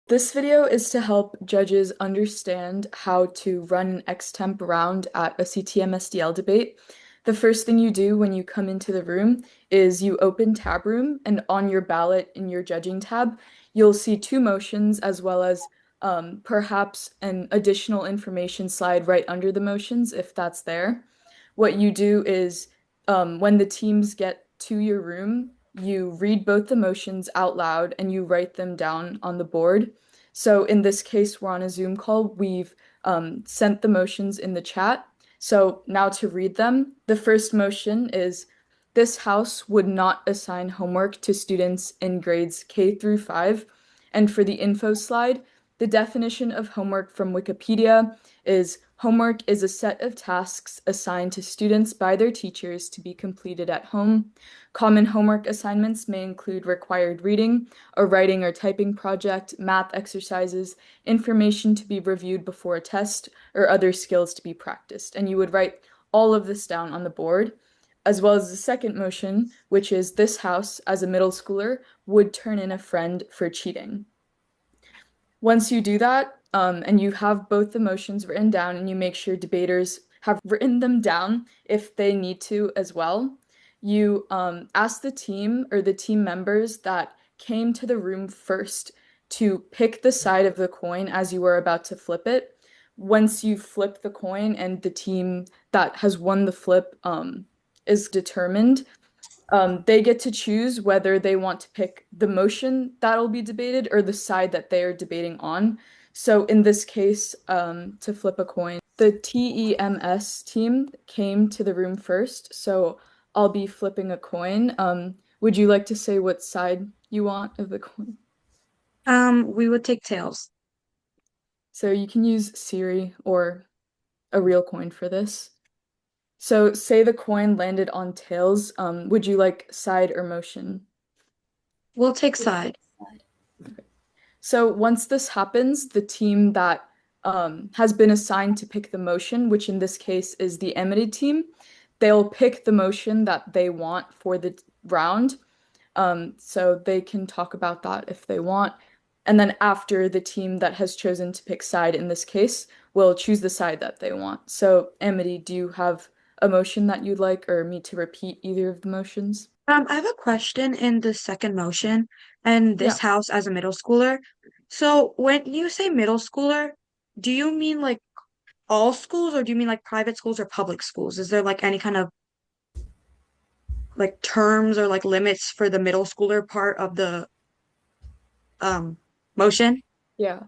This video is to help judges understand how to run an extemp round at a CTMSDL debate. The first thing you do when you come into the room is you open Tab Room, and on your ballot in your judging tab, you'll see two motions as well as perhaps an additional information slide right under the motions if that's there. What you do is when the teams get to your room, you read both the motions out loud and you write them down on the board. So in this case, we're on a Zoom call. We've sent the motions in the chat. So now to read them, the first motion is this house would not assign homework to students in grades K through 5. And for the info slide, the definition of homework from Wikipedia is homework is a set of tasks assigned to students by their teachers to be completed at home. Common homework assignments may include required reading, a writing or typing project, math exercises, information to be reviewed before a test, or other skills to be practiced. And you would write all of this down on the board, as well as the second motion, which is this house, as a middle schooler, would turn in a friend for cheating. Once you do that, and you have both the motions written down, and you make sure debaters have written them down if they need to as well, you ask the team or the team members that came to the room first to pick the side of the coin as you are about to flip it. Once you flip the coin and the team that has won the flip is determined, they get to choose whether they want to pick the motion that'll be debated or the side that they are debating on. So in this case, to flip a coin, the TEMS team came to the room first, so I'll be flipping a coin. Would you like to say what side you want of the coin? We would take tails. So you can use Siri or a real coin for this. So say the coin landed on tails, would you like side or motion? We'll take side. So once this happens, the team that has been assigned to pick the motion, which in this case is the Amity team, they'll pick the motion that they want for the round. So they can talk about that if they want. And then after the team that has chosen to pick side in this case will choose the side that they want. So Amity, do you have a motion that you'd like or me to repeat either of the motions? I have a question in the second motion and Yeah. this house as a middle schooler. So when you say middle schooler, do you mean like all schools or do you mean like private schools or public schools? Is there like any kind of like terms or like limits for the middle schooler part of the um motion? Yeah.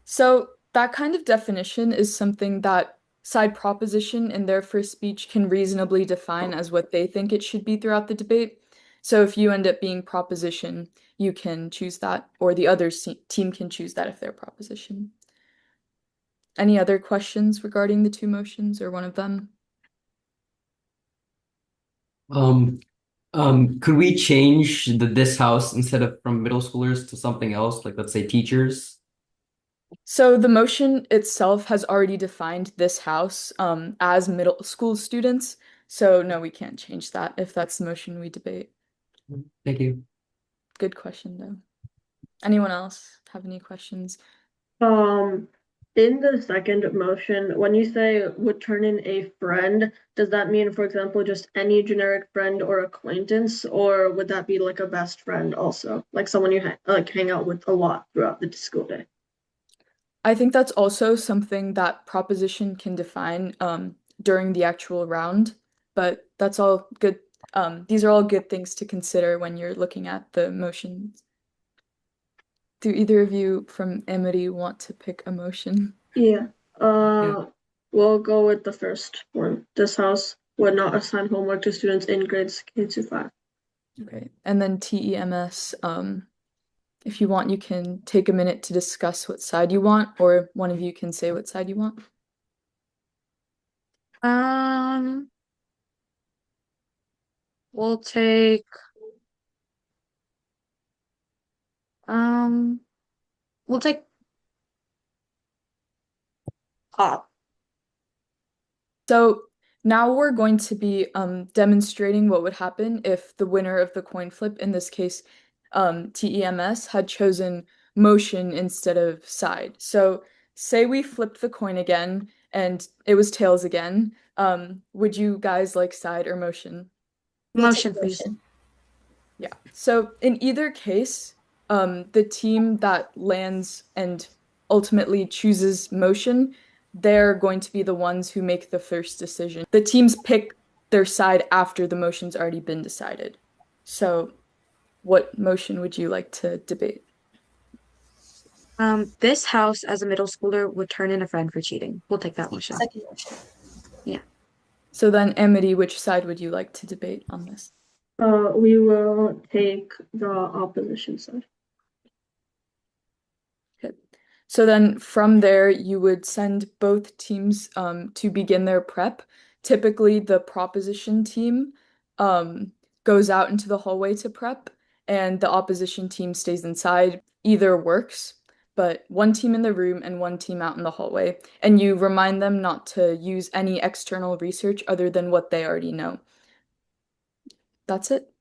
So that kind of definition is something that side proposition in their first speech can reasonably define as what they think it should be throughout the debate. So if you end up being proposition, you can choose that, or the other team can choose that if they're proposition. Any other questions regarding the two motions or one of them? Um, could we change this house instead of from middle schoolers to something else, like let's say teachers? So the motion itself has already defined this house as middle school students. So no, we can't change that if that's the motion we debate. Thank you. Good question, though. Anyone else have any questions? Um, in the second motion, when you say would turn in a friend, does that mean, for example, just any generic friend or acquaintance, or would that be like a best friend also, like someone you hang out with a lot throughout the school day? I think that's also something that proposition can define during the actual round, but that's all good. These are all good things to consider when you're looking at the motions. Do either of you from Amity want to pick a motion? Yeah. Yeah. We'll go with the first one. This house would not assign homework to students in grades K to 5. Okay. And then TEMS, if you want, you can take a minute to discuss what side you want, or one of you can say what side you want. Um, we'll take um we'll take top. So now we're going to be demonstrating what would happen if the winner of the coin flip, in this case TEMS, had chosen motion instead of side. So say we flipped the coin again and it was tails again. Would you guys like side or motion? We'll take Motion, please. motion. Yeah. So in either case, the team that lands and ultimately chooses motion, they're going to be the ones who make the first decision. The teams pick their side after the motion's already been decided. So what motion would you like to debate? This house as a middle schooler would turn in a friend for cheating. We'll take that motion. Second motion. So then, Amity, which side would you like to debate on this? We will take the opposition side. Okay. So then from there, you would send both teams to begin their prep. Typically, the proposition team goes out into the hallway to prep, and the opposition team stays inside. Either works, but one team in the room and one team out in the hallway. And you remind them not to use any external research other than what they already know. That's it.